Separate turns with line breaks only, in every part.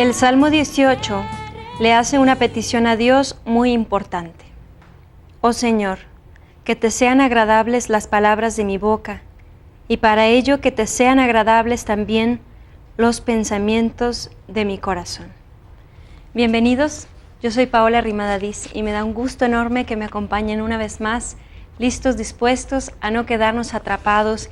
El Salmo 18 le hace una petición a Dios muy importante. Oh Señor, que te sean agradables las palabras de mi boca, y para ello que te sean agradables también los pensamientos de mi corazón. Bienvenidos, yo soy Paola Rimadadiz y me da un gusto enorme que me acompañen una vez más, listos, dispuestos a no quedarnos atrapados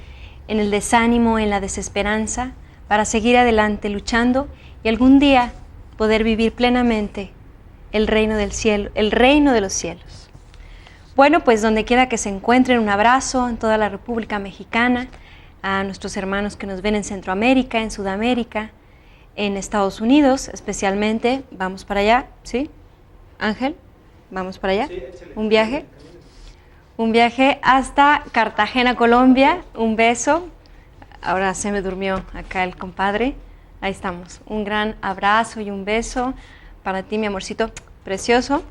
en el desánimo, en la desesperanza, para seguir adelante luchando y algún día poder vivir plenamente el reino del cielo, el reino de los cielos. Bueno, pues donde quiera que se encuentren, un abrazo en toda la República Mexicana, a nuestros hermanos que nos ven en Centroamérica, en Sudamérica, en Estados Unidos especialmente. Vamos para allá, ¿sí? Ángel, vamos para allá. Sí, un viaje hasta Cartagena, Colombia. Un beso. Ahora se me durmió acá el compadre. Ahí estamos. Un gran abrazo y un beso para ti, mi amorcito precioso,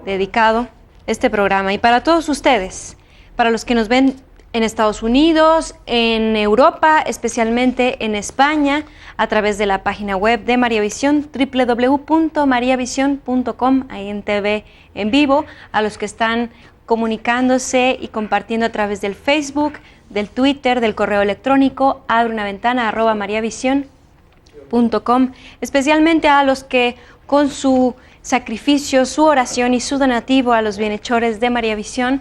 dedicado este programa. Y para todos ustedes, para los que nos ven en Estados Unidos, en Europa, especialmente en España, a través de la página web de María Visión, www.mariavision.com, ahí en TV en vivo, a los que están comunicándose y compartiendo a través del Facebook, del Twitter, del correo electrónico, abreunaventana@mariavision.com, especialmente a los que con su sacrificio, su oración y su donativo a los bienhechores de María Visión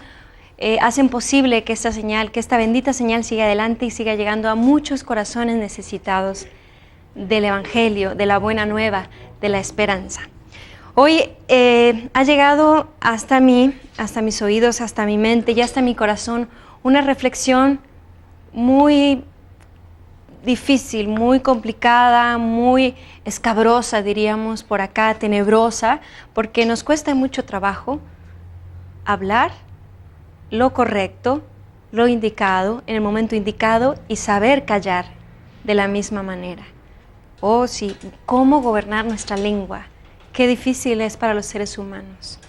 hacen posible que esta señal, que esta bendita señal siga adelante y siga llegando a muchos corazones necesitados del Evangelio, de la buena nueva, de la esperanza. Hoy ha llegado hasta mí, hasta mis oídos, hasta mi mente y hasta mi corazón una reflexión muy difícil, muy complicada, muy escabrosa, diríamos por acá, tenebrosa, porque nos cuesta mucho trabajo hablar lo correcto, lo indicado, en el momento indicado y saber callar de la misma manera. Oh sí, ¿cómo gobernar nuestra lengua? Qué difícil es para los seres humanos.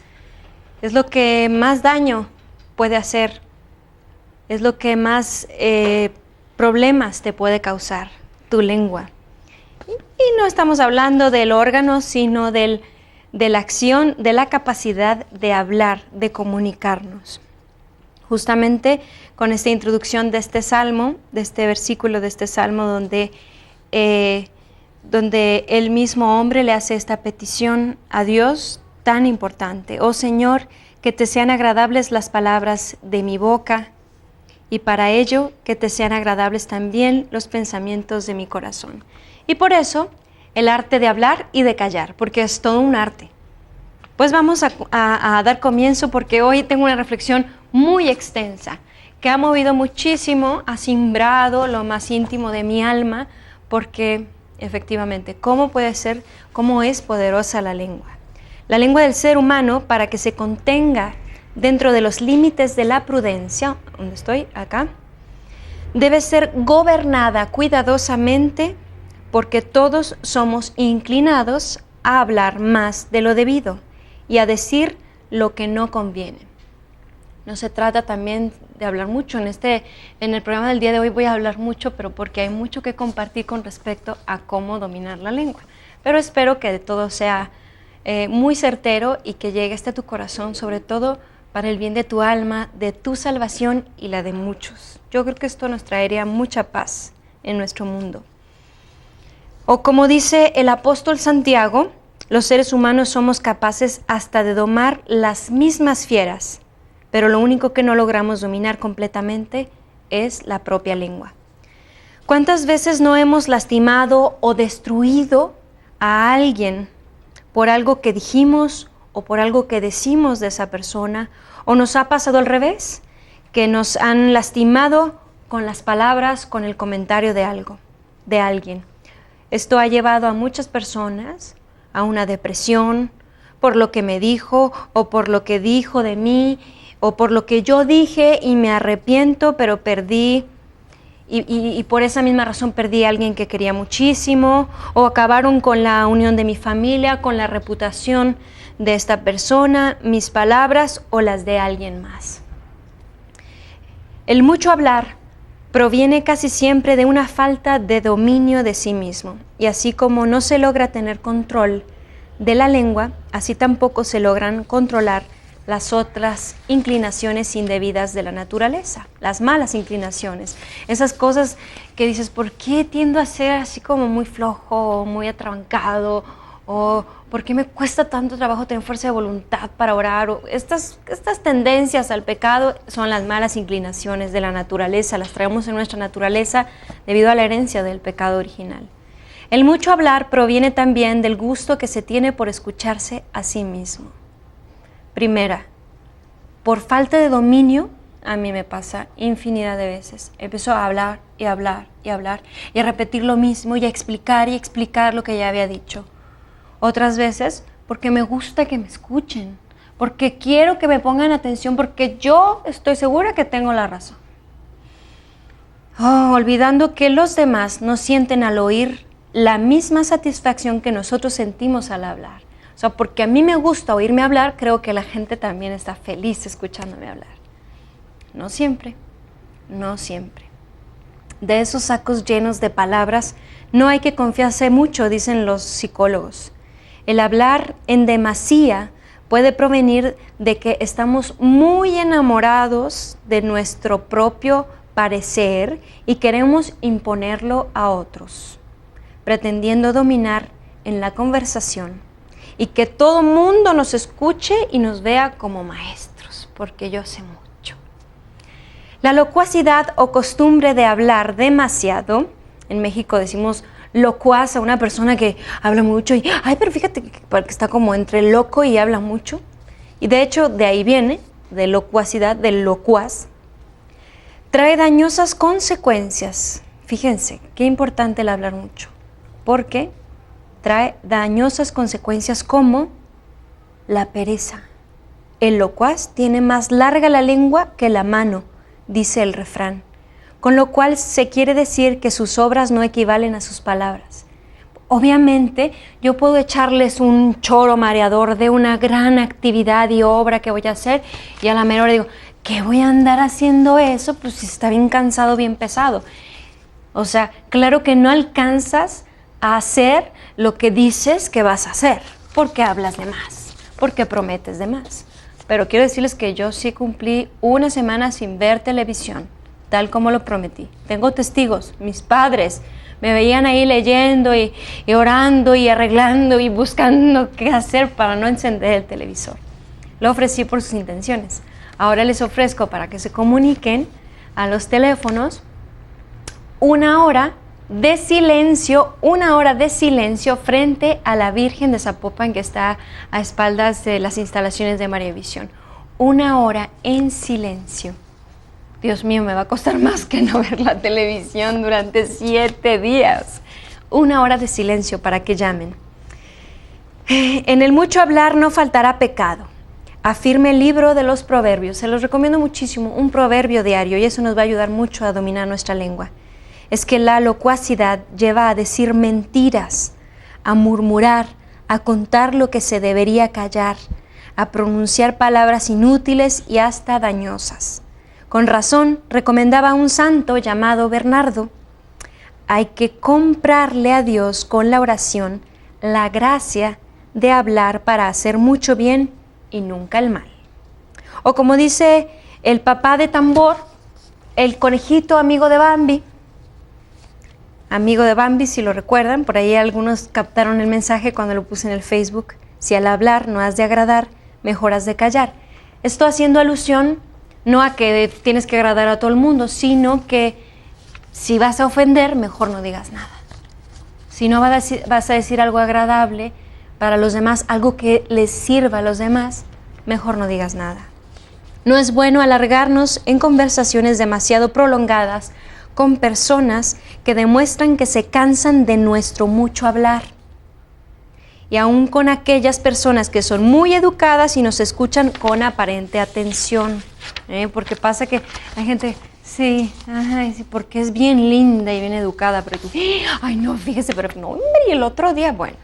Es lo que más daño puede hacer, es lo que más problemas te puede causar, tu lengua. Y no estamos hablando del órgano, sino de la acción, de la capacidad de hablar, de comunicarnos. Justamente con esta introducción de este salmo, de este versículo de este salmo donde el mismo hombre le hace esta petición a Dios tan importante. Oh Señor, que te sean agradables las palabras de mi boca y para ello que te sean agradables también los pensamientos de mi corazón. Y por eso el arte de hablar y de callar, porque es todo un arte. Pues vamos a dar comienzo porque hoy tengo una reflexión muy extensa que ha movido muchísimo, ha simbrado lo más íntimo de mi alma, porque efectivamente, ¿cómo es poderosa la lengua? La lengua del ser humano, para que se contenga dentro de los límites de la prudencia, ¿dónde estoy? Acá, debe ser gobernada cuidadosamente porque todos somos inclinados a hablar más de lo debido y a decir lo que no conviene. No se trata también de hablar mucho. En el programa del día de hoy voy a hablar mucho, pero porque hay mucho que compartir con respecto a cómo dominar la lengua. Pero espero que de todo sea muy certero y que llegue hasta tu corazón, sobre todo para el bien de tu alma, de tu salvación y la de muchos. Yo creo que esto nos traería mucha paz en nuestro mundo. O como dice el apóstol Santiago, los seres humanos somos capaces hasta de domar las mismas fieras, pero lo único que no logramos dominar completamente es la propia lengua. ¿Cuántas veces no hemos lastimado o destruido a alguien por algo que dijimos o por algo que decimos de esa persona? ¿O nos ha pasado al revés, que nos han lastimado con las palabras, con el comentario de alguien? Esto ha llevado a muchas personas a una depresión por lo que me dijo o por lo que dijo de mí o por lo que yo dije y me arrepiento, pero perdí y por esa misma razón perdí a alguien que quería muchísimo, o acabaron con la unión de mi familia, con la reputación de esta persona, mis palabras o las de alguien más. El mucho hablar proviene casi siempre de una falta de dominio de sí mismo. Y así como no se logra tener control de la lengua, así tampoco se logran controlar las otras inclinaciones indebidas de la naturaleza, las malas inclinaciones, esas cosas que dices, ¿por qué tiendo a ser así como muy flojo, muy atrabancado? ¿O por qué me cuesta tanto trabajo tener fuerza de voluntad para orar? O estas tendencias al pecado son las malas inclinaciones de la naturaleza, las traemos en nuestra naturaleza debido a la herencia del pecado original. El mucho hablar proviene también del gusto que se tiene por escucharse a sí mismo. Primera, por falta de dominio, a mí me pasa infinidad de veces. Empiezo a hablar y hablar y hablar y a repetir lo mismo y a explicar lo que ya había dicho. Otras veces porque me gusta que me escuchen, porque quiero que me pongan atención, porque yo estoy segura que tengo la razón. Olvidando que los demás no sienten al oír la misma satisfacción que nosotros sentimos al hablar. O sea, porque a mí me gusta oírme hablar, creo que la gente también está feliz escuchándome hablar. No siempre, no siempre. De esos sacos llenos de palabras no hay que confiarse mucho, dicen los psicólogos. El hablar en demasía puede provenir de que estamos muy enamorados de nuestro propio parecer y queremos imponerlo a otros, pretendiendo dominar en la conversación y que todo mundo nos escuche y nos vea como maestros, porque yo sé mucho. La locuacidad o costumbre de hablar demasiado, en México decimos locuaz a una persona que habla mucho y, pero fíjate que está como entre loco y habla mucho. Y de hecho de ahí viene, de locuacidad, del locuaz. Trae dañosas consecuencias. Fíjense, qué importante el hablar mucho, porque trae dañosas consecuencias como la pereza. El locuaz tiene más larga la lengua que la mano, dice el refrán, con lo cual se quiere decir que sus obras no equivalen a sus palabras. Obviamente, yo puedo echarles un choro mareador de una gran actividad y obra que voy a hacer y a la mera hora digo, ¿qué voy a andar haciendo eso? Pues si está bien cansado, bien pesado. O sea, claro que no alcanzas a hacer lo que dices que vas a hacer, porque hablas de más, porque prometes de más. Pero quiero decirles que yo sí cumplí una semana sin ver televisión, tal como lo prometí. Tengo testigos, mis padres me veían ahí leyendo y orando y arreglando y buscando qué hacer para no encender el televisor. Lo ofrecí por sus intenciones. Ahora les ofrezco para que se comuniquen a los teléfonos una hora de silencio frente a la Virgen de Zapopan que está a espaldas de las instalaciones de María Visión. Una hora en silencio. Dios mío, me va a costar más que no ver la televisión durante 7 días. Una hora de silencio para que llamen. En el mucho hablar no faltará pecado. Afirma el libro de los proverbios. Se los recomiendo muchísimo, un proverbio diario, y eso nos va a ayudar mucho a dominar nuestra lengua. Es que la locuacidad lleva a decir mentiras, a murmurar, a contar lo que se debería callar, a pronunciar palabras inútiles y hasta dañosas. Con razón, recomendaba a un santo llamado Bernardo, hay que comprarle a Dios con la oración la gracia de hablar para hacer mucho bien y nunca el mal. O como dice el papá de Tambor, el conejito amigo de Bambi, si lo recuerdan, por ahí algunos captaron el mensaje cuando lo puse en el Facebook, si al hablar no has de agradar, mejor has de callar. Esto haciendo alusión no a que tienes que agradar a todo el mundo, sino que si vas a ofender, mejor no digas nada. Si no vas a decir algo agradable para los demás, algo que les sirva a los demás, mejor no digas nada. No es bueno alargarnos en conversaciones demasiado prolongadas con personas que demuestran que se cansan de nuestro mucho hablar. Y aún con aquellas personas que son muy educadas y nos escuchan con aparente atención. Porque pasa que hay gente, sí, porque es bien linda y bien educada, pero tú, no, fíjese, pero no, hombre, y el otro día, bueno.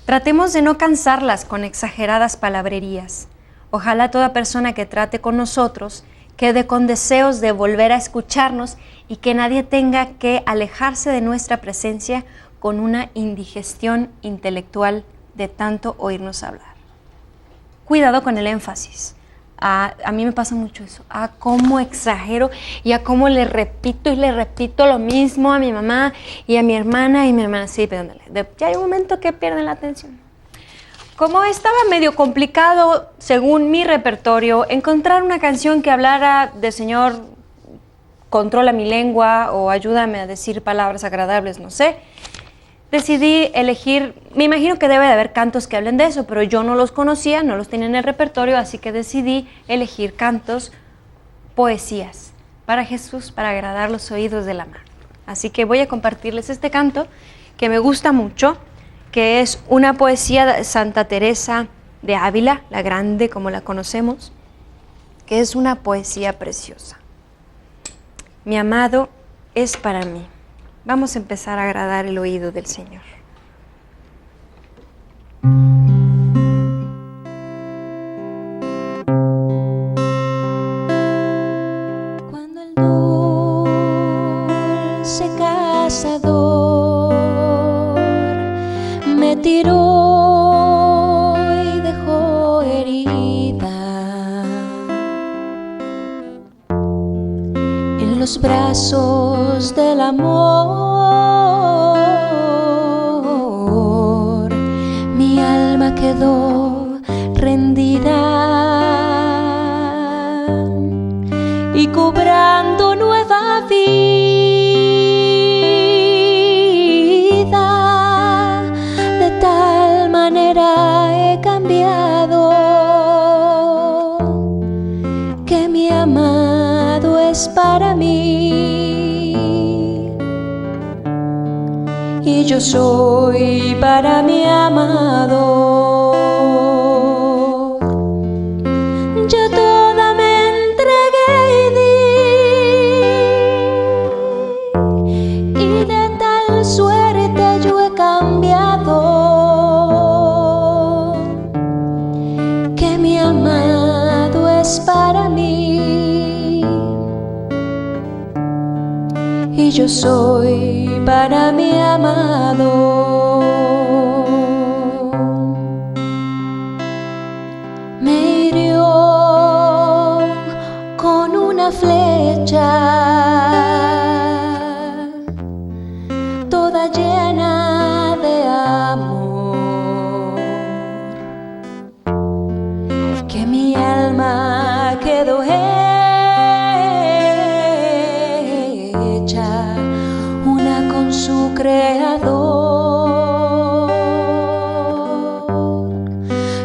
Tratemos de no cansarlas con exageradas palabrerías. Ojalá toda persona que trate con nosotros quede con deseos de volver a escucharnos y que nadie tenga que alejarse de nuestra presencia con una indigestión intelectual de tanto oírnos hablar. Cuidado con el énfasis. A mí me pasa mucho eso, a cómo exagero y a cómo le repito y le repito lo mismo a mi mamá y a mi hermana sí, pero ya hay un momento que pierden la atención. Como estaba medio complicado, según mi repertorio, encontrar una canción que hablara de Señor, controla mi lengua o ayúdame a decir palabras agradables, no sé, decidí elegir, me imagino que debe de haber cantos que hablen de eso, pero yo no los conocía, no los tenía en el repertorio, así que decidí elegir cantos, poesías, para Jesús, para agradar los oídos de la mano. Así que voy a compartirles este canto que me gusta mucho, que es una poesía de Santa Teresa de Ávila, la grande como la conocemos, que es una poesía preciosa. Mi amado es para mí. Vamos a empezar a agradar el oído del Señor.
Cuando el dulce cazador me tiró y dejó herida en los brazos del amor, mi alma quedó rendida y cobrando nueva vida, de tal manera he cambiado que mi amado es para mí y yo soy para mi amado. Yo toda me entregué y de tal suerte yo he cambiado que mi amado es para mí y yo soy para mi amado. Me hirió con una flecha toda llena de amor, que mi alma quedó hecha una con su creador.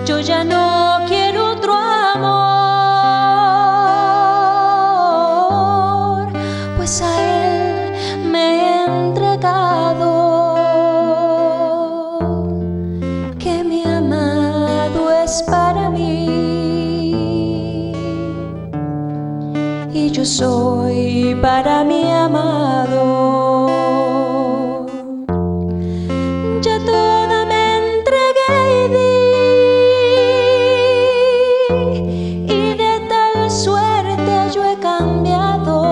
Yo ya no quiero otro amor, pues a él me he entregado, que mi amado es para mí y yo soy para mi amado. Ya toda me entregué y de tal suerte yo he cambiado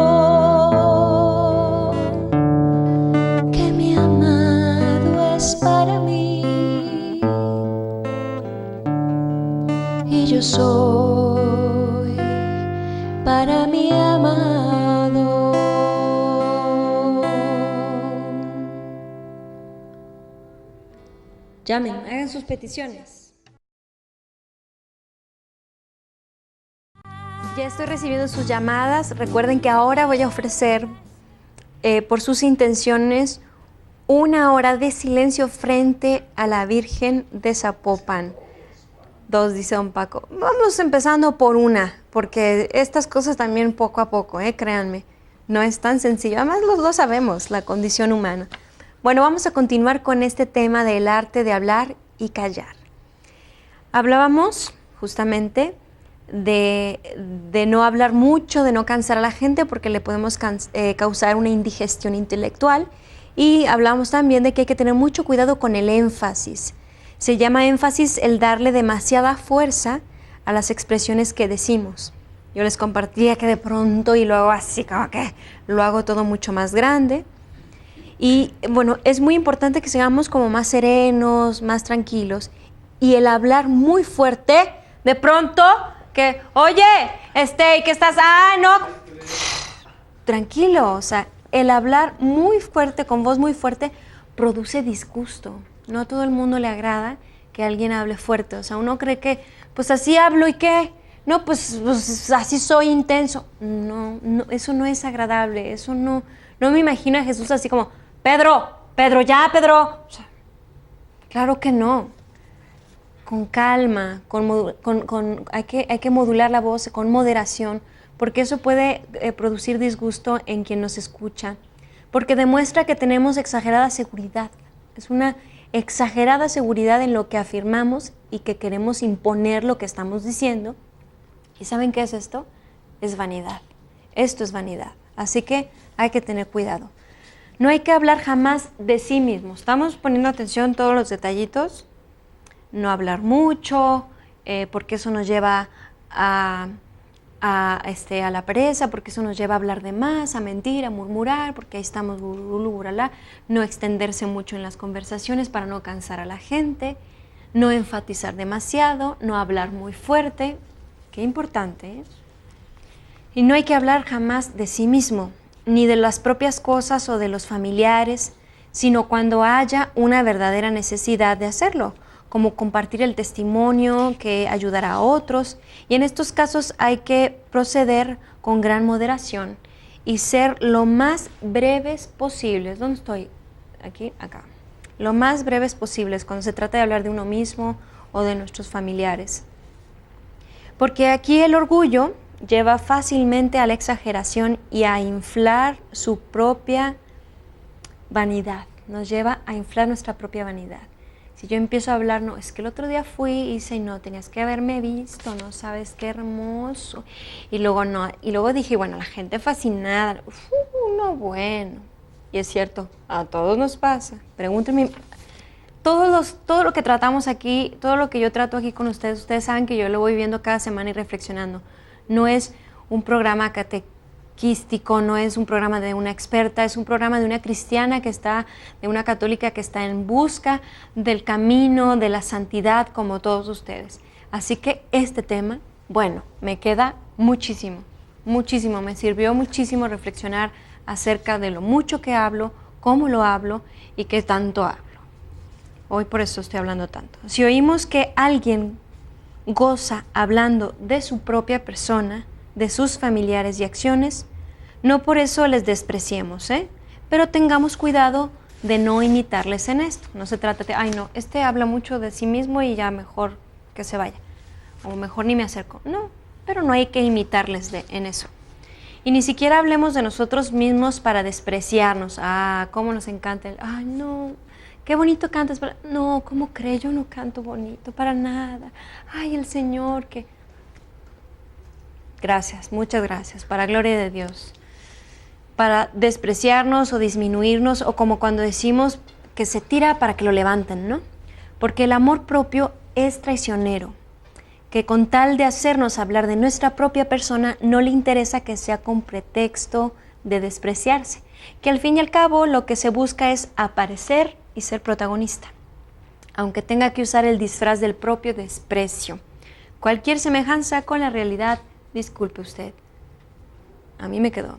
que mi amado es para mí y yo soy para mi amado.
Llamen, hagan sus peticiones. Ya estoy recibiendo sus llamadas. Recuerden que ahora voy a ofrecer por sus intenciones 1 hora de silencio frente a la Virgen de Zapopan. 2, dice don Paco. Vamos empezando por una, porque estas cosas también poco a poco, créanme, no es tan sencillo. Además los dos sabemos la condición humana. Bueno, vamos a continuar con este tema del arte de hablar y callar. Hablábamos justamente de no hablar mucho, de no cansar a la gente porque le podemos causar una indigestión intelectual, y hablamos también de que hay que tener mucho cuidado con el énfasis. Se llama énfasis el darle demasiada fuerza a las expresiones que decimos. Yo les compartía que de pronto y luego así como que lo hago todo mucho más grande. Y bueno, es muy importante que seamos como más serenos, más tranquilos. Y el hablar muy fuerte, de pronto, que, oye, ¿qué estás? Ah, no. Tranquilo, o sea, el hablar muy fuerte, con voz muy fuerte, produce disgusto. No a todo el mundo le agrada que alguien hable fuerte. O sea, uno cree que, pues así hablo y ¿qué? No, pues así soy intenso. No, eso no es agradable. Eso no me imagino a Jesús así como, Pedro, ya, Pedro. O sea, claro que no. Con calma, hay que modular la voz con moderación, porque eso puede producir disgusto en quien nos escucha, porque demuestra que tenemos exagerada seguridad. Es una exagerada seguridad en lo que afirmamos y que queremos imponer lo que estamos diciendo. ¿Y saben qué es esto? Es vanidad. Esto es vanidad. Así que hay que tener cuidado. No hay que hablar jamás de sí mismo. Estamos poniendo atención a todos los detallitos. No hablar mucho, porque eso nos lleva a la pereza, porque eso nos lleva a hablar de más, a mentir, a murmurar, porque ahí estamos, no extenderse mucho en las conversaciones para no cansar a la gente, no enfatizar demasiado, no hablar muy fuerte, qué importante, ¿eh? Y no hay que hablar jamás de sí mismo, ni de las propias cosas o de los familiares, sino cuando haya una verdadera necesidad de hacerlo, como compartir el testimonio que ayudará a otros. Y en estos casos hay que proceder con gran moderación y ser lo más breves posibles. ¿Dónde estoy? Aquí, acá. Lo más breves posibles cuando se trata de hablar de uno mismo o de nuestros familiares. Porque aquí el orgullo lleva fácilmente a la exageración y a inflar su propia vanidad. Nos lleva a inflar nuestra propia vanidad. Si yo empiezo a hablar, no, es que el otro día fui y hice, no, tenías que haberme visto, no sabes qué hermoso. Y luego no, y luego dije, bueno, la gente fascinada, no, bueno. Y es cierto, a todos nos pasa. Pregúntenme, todo lo que tratamos aquí, todo lo que yo trato aquí con ustedes saben que yo lo voy viendo cada semana y reflexionando. No es un programa catequístico, no es un programa de una experta, es un programa de una cristiana de una católica que está en busca del camino, de la santidad, como todos ustedes. Así que este tema, bueno, me queda muchísimo, me sirvió muchísimo reflexionar acerca de lo mucho que hablo, cómo lo hablo y qué tanto hablo. Hoy por eso estoy hablando tanto. Si oímos que alguien goza hablando de su propia persona, de sus familiares y acciones, no por eso les despreciemos, pero tengamos cuidado de no imitarles en esto. No se trata de, ay no, habla mucho de sí mismo y ya mejor que se vaya, o mejor ni me acerco. No, pero no hay que imitarles en eso. Y ni siquiera hablemos de nosotros mismos para despreciarnos. Ah, cómo nos encanta ay no, qué bonito cantas. No, ¿cómo crees? Yo no canto bonito, para nada. Ay, el Señor, que... Gracias, muchas gracias, para gloria de Dios. Para despreciarnos o disminuirnos, o como cuando decimos que se tira para que lo levanten, ¿no? Porque el amor propio es traicionero, que con tal de hacernos hablar de nuestra propia persona, no le interesa que sea con pretexto de despreciarse, que al fin y al cabo lo que se busca es aparecer y ser protagonista, aunque tenga que usar el disfraz del propio desprecio. Cualquier semejanza con la realidad, disculpe usted, a mí me quedó.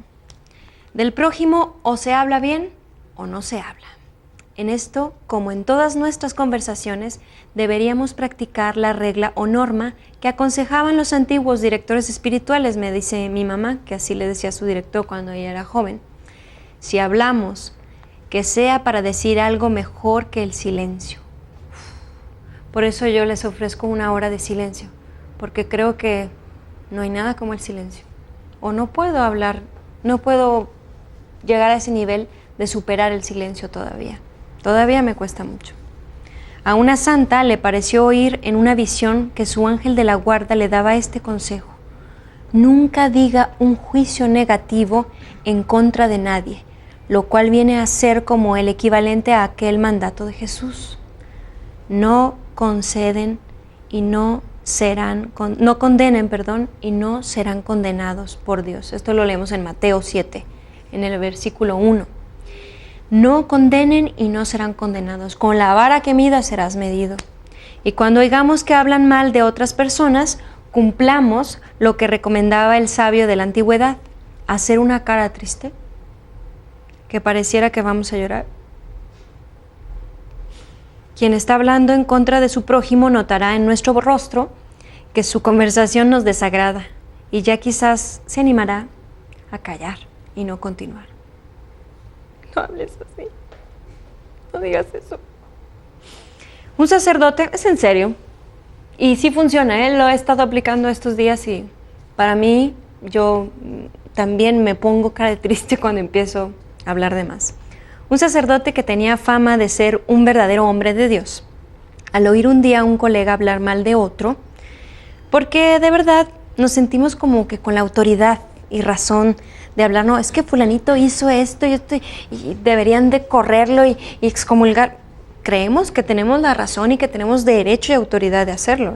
Del prójimo o se habla bien o no se habla. En esto, como en todas nuestras conversaciones, deberíamos practicar la regla o norma que aconsejaban los antiguos directores espirituales, me dice mi mamá, que así le decía a su director cuando ella era joven. Si hablamos, que sea para decir algo mejor que el silencio. Por eso yo les ofrezco una hora de silencio, porque creo que no hay nada como el silencio. O no puedo hablar, no puedo llegar a ese nivel de superar el silencio todavía. Todavía me cuesta mucho. A una santa le pareció oír en una visión que su ángel de la guarda le daba este consejo: nunca diga un juicio negativo en contra de nadie, lo cual viene a ser como el equivalente a aquel mandato de Jesús: no conceden y no no condenen, y no serán condenados por Dios. Esto lo leemos en Mateo 7, en el versículo 1. No condenen y no serán condenados. Con la vara que midas serás medido. Y cuando oigamos que hablan mal de otras personas, cumplamos lo que recomendaba el sabio de la antigüedad: hacer una cara triste, que pareciera que vamos a llorar. Quien está hablando en contra de su prójimo notará en nuestro rostro que su conversación nos desagrada y ya quizás se animará a callar y no continuar. No hables así, no digas eso. Un sacerdote, es en serio, y sí funciona, lo he estado aplicando estos días y para mí, yo también me pongo cara de triste cuando empiezo a hablar de más. Un sacerdote que tenía fama de ser un verdadero hombre de Dios, al oír un día a un colega hablar mal de otro, porque de verdad nos sentimos como que con la autoridad y razón de hablar, no, es que fulanito hizo esto y deberían de correrlo y excomulgar. Creemos que tenemos la razón y que tenemos derecho y autoridad de hacerlo,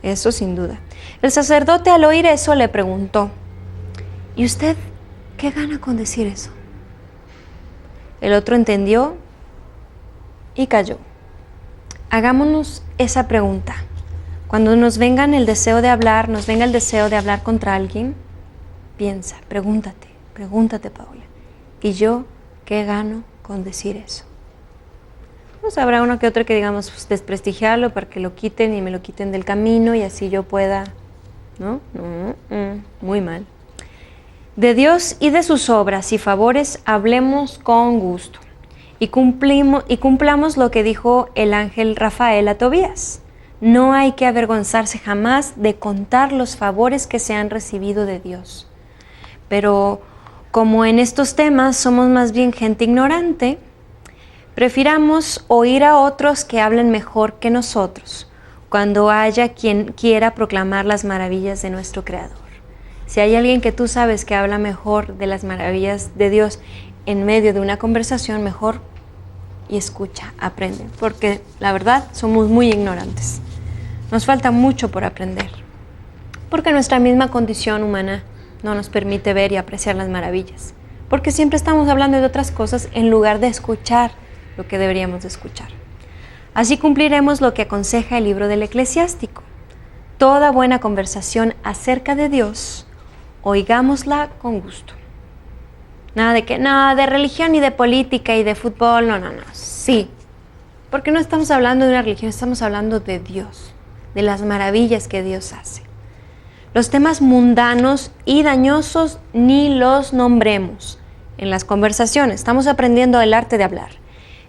eso sin duda. El sacerdote al oír eso le preguntó: ¿y usted qué gana con decir eso? El otro entendió y calló. Hagámonos esa pregunta. Cuando nos venga el deseo de hablar contra alguien, piensa, pregúntate, Paula, ¿y yo qué gano con decir eso? Pues habrá uno que otro que digamos desprestigiarlo para que lo quiten y me lo quiten del camino y así yo pueda, ¿no? Muy mal. De Dios y de sus obras y favores hablemos con gusto y cumplamos lo que dijo el ángel Rafael a Tobías. No hay que avergonzarse jamás de contar los favores que se han recibido de Dios. Pero como en estos temas somos más bien gente ignorante, prefiramos oír a otros que hablen mejor que nosotros, cuando haya quien quiera proclamar las maravillas de nuestro Creador. Si hay alguien que tú sabes que habla mejor de las maravillas de Dios en medio de una conversación, mejor y escucha, aprende, porque la verdad somos muy ignorantes. Nos falta mucho por aprender, porque nuestra misma condición humana no nos permite ver y apreciar las maravillas, porque siempre estamos hablando de otras cosas en lugar de escuchar lo que deberíamos de escuchar. Así cumpliremos lo que aconseja el libro del Eclesiástico. Toda buena conversación acerca de Dios, oigámosla con gusto. Nada de religión y de política y de fútbol, no. Sí, porque no estamos hablando de una religión, estamos hablando de Dios, de las maravillas que Dios hace. Los temas mundanos y dañosos ni los nombremos en las conversaciones. Estamos aprendiendo el arte de hablar.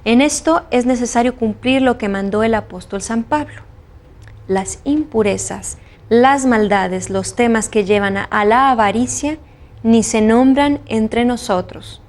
En esto es necesario cumplir lo que mandó el apóstol San Pablo. Las impurezas, las maldades, los temas que llevan a la avaricia, ni se nombran entre nosotros,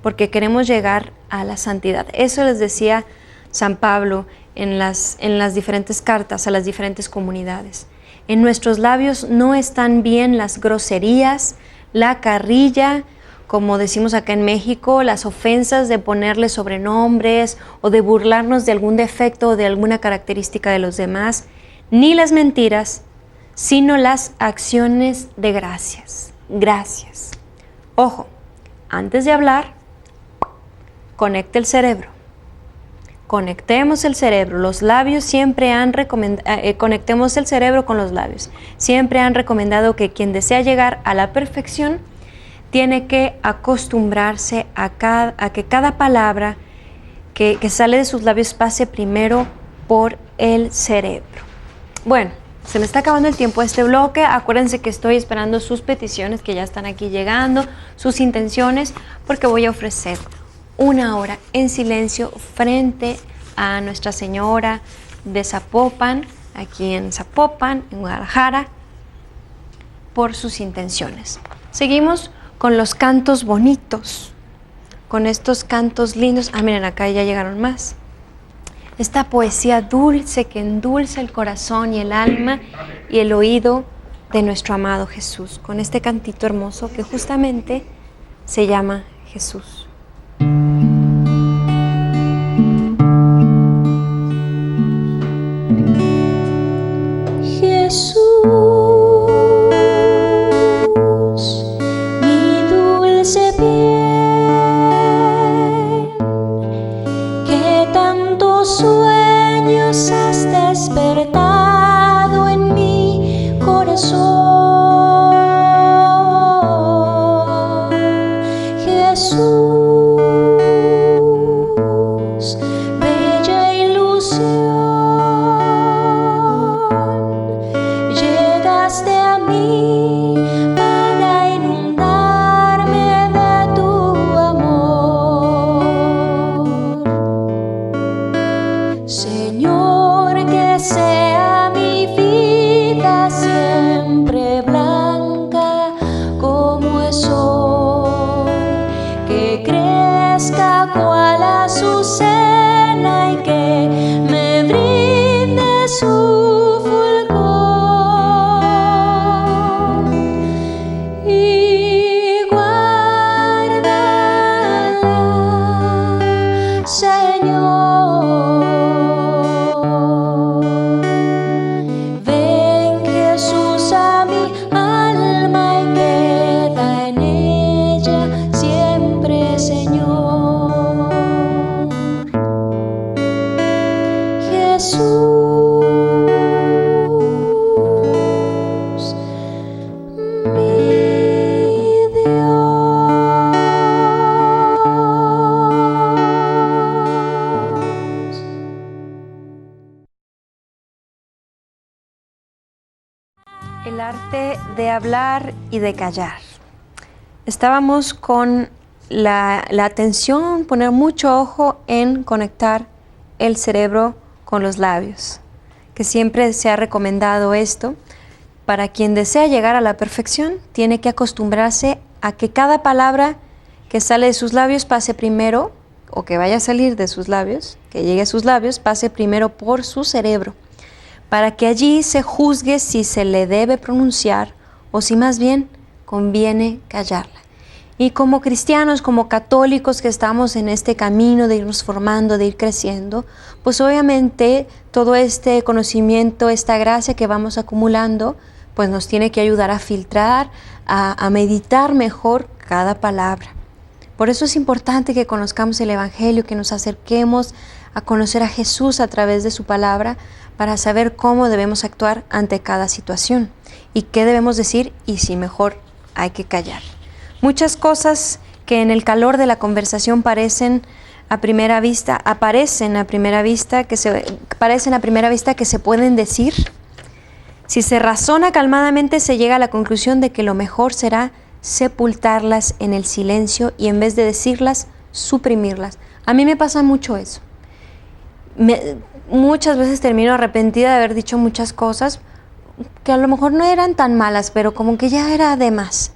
porque queremos llegar a la santidad. Eso les decía San Pablo en las diferentes cartas a las diferentes comunidades. En nuestros labios no están bien las groserías, la carrilla, como decimos acá en México, las ofensas de ponerle sobrenombres o de burlarnos de algún defecto o de alguna característica de los demás, ni las mentiras, sino las acciones de gracias. Gracias. Ojo, antes de hablar, conecte el cerebro. Conectemos el cerebro. Los labios siempre han recomendado, conectemos el cerebro con los labios. Siempre han recomendado que quien desea llegar a la perfección tiene que acostumbrarse a que cada palabra que sale de sus labios pase primero por el cerebro. Bueno, se me está acabando el tiempo de este bloque. Acuérdense que estoy esperando sus peticiones que ya están aquí llegando, sus intenciones, porque voy a ofrecer una hora en silencio frente a Nuestra Señora de Zapopan, aquí en Zapopan, en Guadalajara, por sus intenciones. Seguimos con los cantos bonitos, con estos cantos lindos. Miren, acá ya llegaron más. Esta poesía dulce que endulza el corazón y el alma y el oído de nuestro amado Jesús, con este cantito hermoso que justamente se llama Jesús.
sueños has despertado en mi corazón, Jesús, bella ilusión, llegaste a mí para inundarme de tu amor. Señor, que sea mi vida siempre blanca como es hoy, que crezca cual azucena y que me brinde su fulgor. Y guárdala, Señor. Ven, Jesús, a mi alma y queda en ella siempre, Señor. Jesús, mi Dios.
El arte de hablar y de callar. Estábamos con la atención, poner mucho ojo en conectar el cerebro con los labios, que siempre se ha recomendado esto. Para quien desea llegar a la perfección, tiene que acostumbrarse a que cada palabra que sale de sus labios pase primero, o que vaya a salir de sus labios, que llegue a sus labios, pase primero por su cerebro, para que allí se juzgue si se le debe pronunciar o si más bien conviene callarla. Y como cristianos, como católicos que estamos en este camino de irnos formando, de ir creciendo, pues obviamente todo este conocimiento, esta gracia que vamos acumulando, pues nos tiene que ayudar a filtrar, a meditar mejor cada palabra. Por eso es importante que conozcamos el Evangelio, que nos acerquemos a conocer a Jesús a través de su palabra, para saber cómo debemos actuar ante cada situación y qué debemos decir y si mejor hay que callar. Muchas cosas que en el calor de la conversación aparecen a primera vista que se pueden decir. Si se razona calmadamente, se llega a la conclusión de que lo mejor será sepultarlas en el silencio y en vez de decirlas, suprimirlas. A mí me pasa mucho eso. Muchas veces termino arrepentida de haber dicho muchas cosas que a lo mejor no eran tan malas, pero como que ya era de más.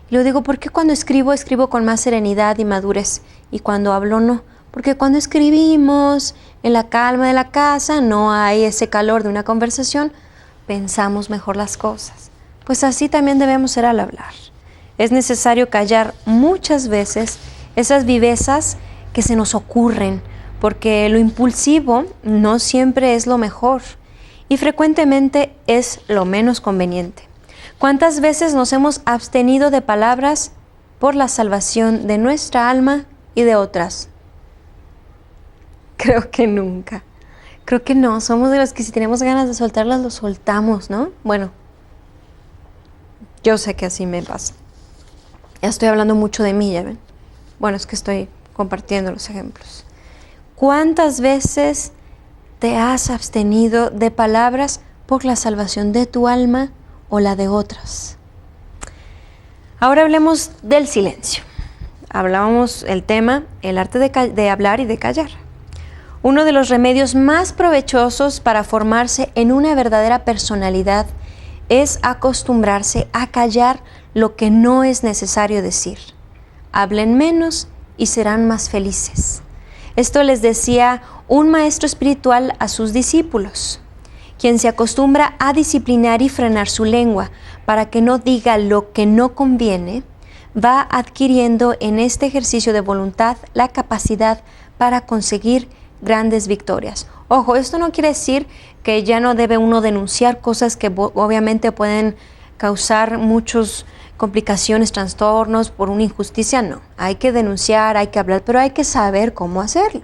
Y lo digo, ¿por qué cuando escribo con más serenidad y madurez? Y cuando hablo no. Porque cuando escribimos en la calma de la casa, no hay ese calor de una conversación, pensamos mejor las cosas. Pues así también debemos ser al hablar. Es necesario callar muchas veces esas vivezas que se nos ocurren, porque lo impulsivo no siempre es lo mejor y frecuentemente es lo menos conveniente. ¿Cuántas veces nos hemos abstenido de palabras por la salvación de nuestra alma y de otras? Creo que nunca. Creo que no. Somos de los que si tenemos ganas de soltarlas, lo soltamos, ¿no? Bueno, yo sé que así me pasa. Ya estoy hablando mucho de mí, ¿ya ven? Bueno, es que estoy compartiendo los ejemplos. ¿Cuántas veces te has abstenido de palabras por la salvación de tu alma o la de otras? Ahora hablemos del silencio. Hablábamos el tema, el arte de hablar y de callar. Uno de los remedios más provechosos para formarse en una verdadera personalidad es acostumbrarse a callar lo que no es necesario decir. Hablen menos y serán más felices. Esto les decía un maestro espiritual a sus discípulos, quien se acostumbra a disciplinar y frenar su lengua para que no diga lo que no conviene, va adquiriendo en este ejercicio de voluntad la capacidad para conseguir grandes victorias. Ojo, esto no quiere decir que ya no debe uno denunciar cosas que obviamente pueden causar muchas complicaciones, trastornos por una injusticia, no. Hay que denunciar, hay que hablar, pero hay que saber cómo hacerlo.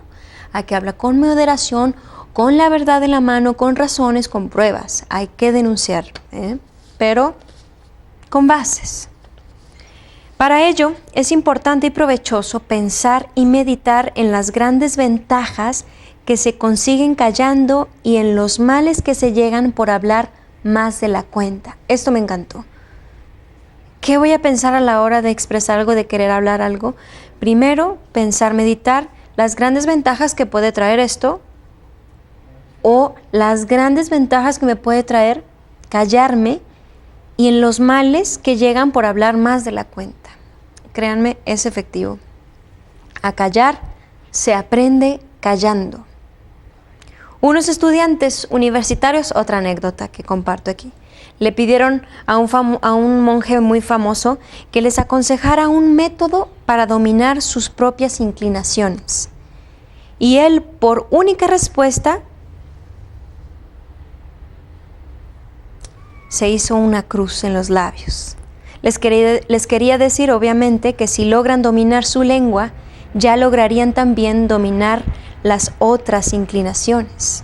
a que habla con moderación, con la verdad en la mano, con razones, con pruebas. Hay que denunciar, pero con bases. Para ello, es importante y provechoso pensar y meditar en las grandes ventajas que se consiguen callando y en los males que se llegan por hablar más de la cuenta. Esto me encantó. ¿Qué voy a pensar a la hora de expresar algo, de querer hablar algo? Primero, pensar, meditar las grandes ventajas que puede traer esto o las grandes ventajas que me puede traer callarme y en los males que llegan por hablar más de la cuenta. Créanme, es efectivo. A callar se aprende callando. Unos estudiantes universitarios, otra anécdota que comparto aquí, le pidieron a un monje muy famoso que les aconsejara un método para dominar sus propias inclinaciones. Y él, por única respuesta, se hizo una cruz en los labios. Les quería decir, obviamente, que si logran dominar su lengua, ya lograrían también dominar las otras inclinaciones.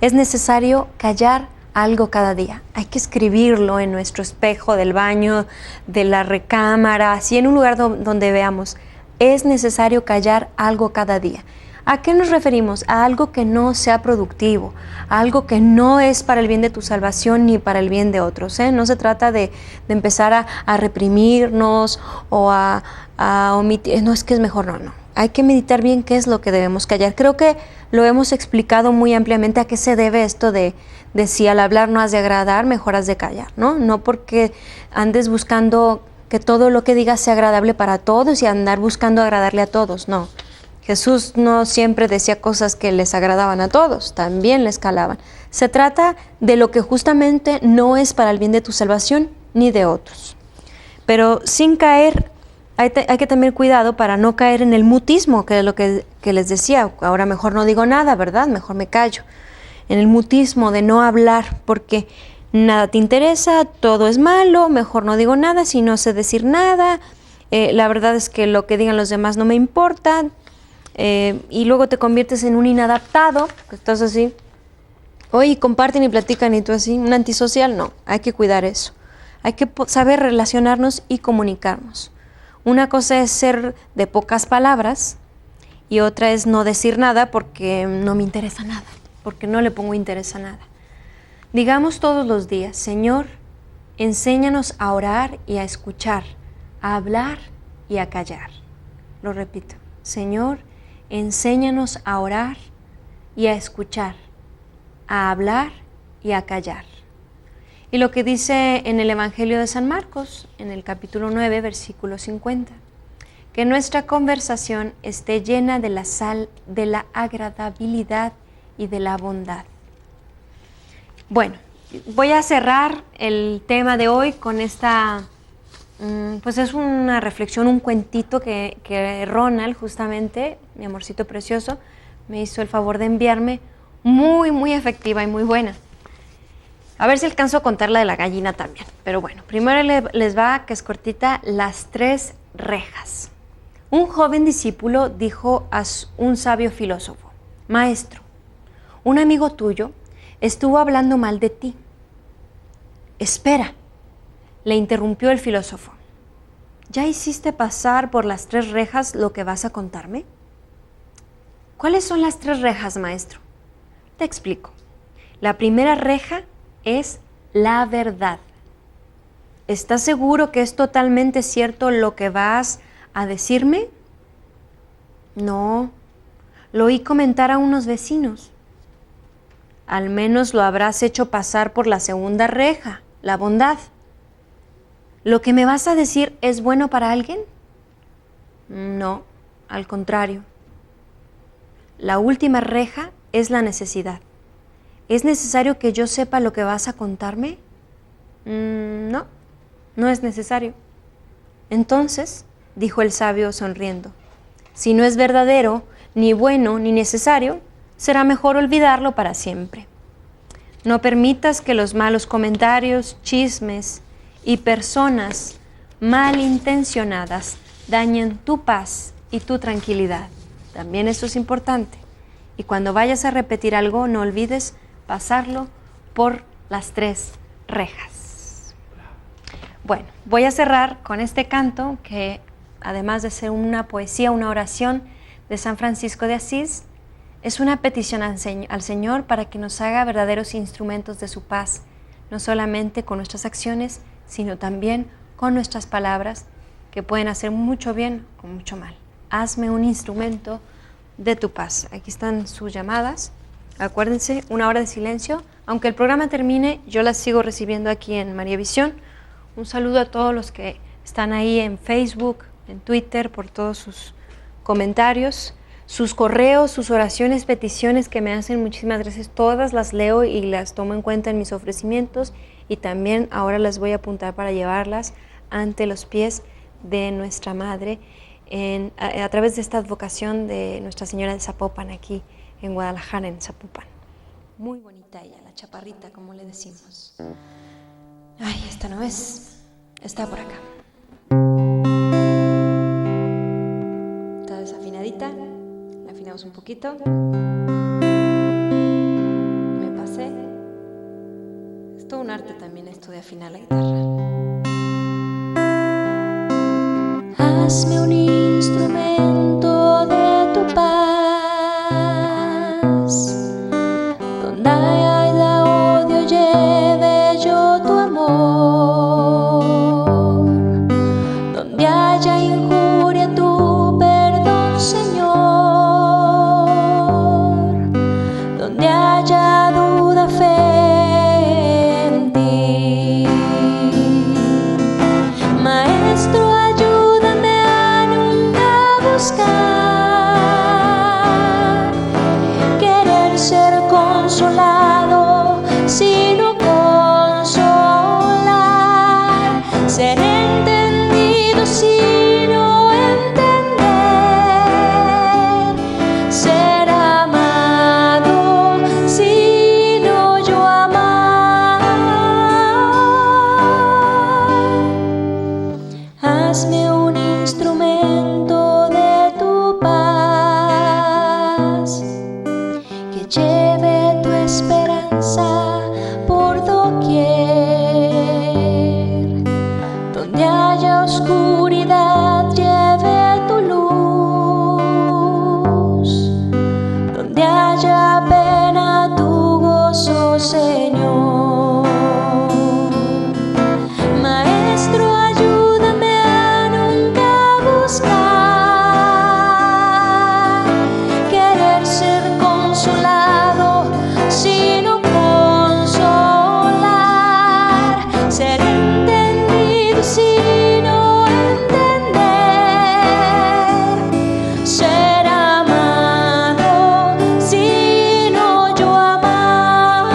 Es necesario callar algo cada día. Hay que escribirlo en nuestro espejo del baño, de la recámara, así en un lugar donde veamos. Es necesario callar algo cada día. ¿A qué nos referimos? A algo que no sea productivo, a algo que no es para el bien de tu salvación ni para el bien de otros. No se trata de empezar a reprimirnos o a omitir. No, es que es mejor, no. Hay que meditar bien qué es lo que debemos callar. Creo que lo hemos explicado muy ampliamente a qué se debe esto de si al hablar no has de agradar, mejor has de callar, ¿no? No porque andes buscando que todo lo que digas sea agradable para todos y andar buscando agradarle a todos, no. Jesús no siempre decía cosas que les agradaban a todos, también les calaban. Se trata de lo que justamente no es para el bien de tu salvación ni de otros. Pero sin caer, hay que tener cuidado para no caer en el mutismo, que es lo que les decía. Ahora mejor no digo nada, ¿verdad? Mejor me callo. En el mutismo de no hablar porque nada te interesa, todo es malo, mejor no digo nada si no sé decir nada. La verdad es que lo que digan los demás no me importa. Y luego te conviertes en un inadaptado, que estás así, oye, comparten y platican y tú así, un antisocial, no, hay que cuidar eso. Hay que saber relacionarnos y comunicarnos. Una cosa es ser de pocas palabras y otra es no decir nada porque no me interesa nada, porque no le pongo interés a nada. Digamos todos los días, Señor, enséñanos a orar y a escuchar, a hablar y a callar. Lo repito, Señor, enséñanos a orar y a escuchar, a hablar y a callar. Y lo que dice en el Evangelio de San Marcos, en el capítulo 9, versículo 50, que nuestra conversación esté llena de la sal, de la agradabilidad y de la bondad. Bueno, voy a cerrar el tema de hoy con esta... Pues es una reflexión, un cuentito que Ronald, justamente, mi amorcito precioso, me hizo el favor de enviarme, muy, muy efectiva y muy buena. A ver si alcanzo a contar la de la gallina también. Pero bueno, primero les va, que es cortita, las 3 rejas. Un joven discípulo dijo a un sabio filósofo: Maestro, un amigo tuyo estuvo hablando mal de ti. Espera, le interrumpió el filósofo. ¿Ya hiciste pasar por las 3 rejas lo que vas a contarme? ¿Cuáles son las 3 rejas, maestro? Te explico. La primera reja es la verdad. ¿Estás seguro que es totalmente cierto lo que vas a decirme? No, lo oí comentar a unos vecinos. Al menos lo habrás hecho pasar por la segunda reja, la bondad. ¿Lo que me vas a decir es bueno para alguien? No, al contrario. La última reja es la necesidad. ¿Es necesario que yo sepa lo que vas a contarme? No, no es necesario. Entonces, dijo el sabio sonriendo, si no es verdadero, ni bueno, ni necesario, será mejor olvidarlo para siempre. No permitas que los malos comentarios, chismes y personas malintencionadas dañen tu paz y tu tranquilidad. También eso es importante. Y cuando vayas a repetir algo, no olvides pasarlo por las 3 rejas. Bueno, voy a cerrar con este canto que, además de ser una poesía, una oración de San Francisco de Asís, es una petición al Señor para que nos haga verdaderos instrumentos de su paz, no solamente con nuestras acciones, sino también con nuestras palabras, que pueden hacer mucho bien o mucho mal. Hazme un instrumento de tu paz. Aquí están sus llamadas. Acuérdense, 1 hora de silencio. Aunque el programa termine, yo las sigo recibiendo aquí en María Visión. Un saludo a todos los que están ahí en Facebook, en Twitter, por todos sus comentarios, sus correos, sus oraciones, peticiones que me hacen. Muchísimas gracias. Todas las leo y las tomo en cuenta en mis ofrecimientos, y también ahora las voy a apuntar para llevarlas ante los pies de nuestra Madre a través de esta advocación de Nuestra Señora de Zapopan, aquí en Guadalajara, en Zapopan. Muy bonita ella, la chaparrita, como le decimos. Ay, esta no es, está por acá. Está desafinadita, la afinamos un poquito. Me pasé. Es todo un arte también esto de afinar la guitarra.
Hazme un instrumento de tu paz, donde haya odio lleve yo tu amor, donde haya injuria tu perdón, Señor, donde haya duda fe en ti. Maestro, ayúdame a nunca buscar querer ser consolado, sino consolar, ser entendido, sino entender, ser amado, sino yo amar. Hazme un instrumento de tu paz, que lleve tu esperanza por doquier, donde haya oscuridad lleve tu luz, donde haya pena tu gozo, Señor. Maestro, ayúdame a nunca buscar querer ser consolado, sino consolar, ser entendido, sino entender, ser amado, sino yo amar.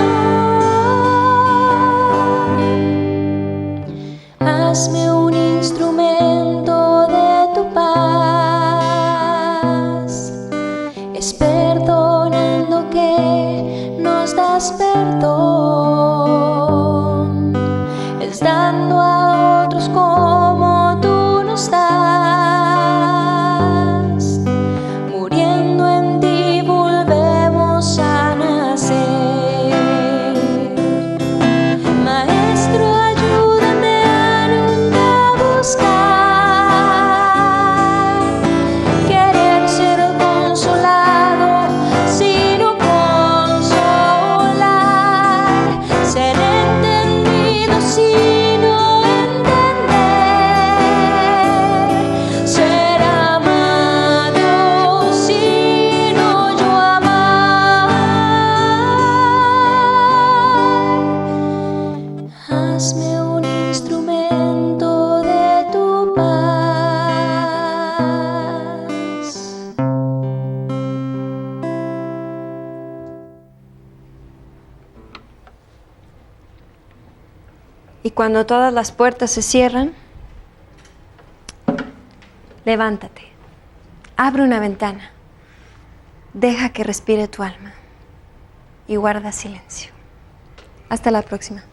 Hazme un instrumento de tu paz, es perdonando que nos das perdón, es dando a otros como tú nos das, muriendo en ti volvemos a nacer. Maestro, ayúdame a nunca buscar querer ser consolado, sino consolar, ser entendido, sino entender, ser amado, sino yo amar. Hazme un instrumento de tu paz.
Y cuando todas las puertas se cierran, levántate, abre una ventana, deja que respire tu alma y guarda silencio. Hasta la próxima.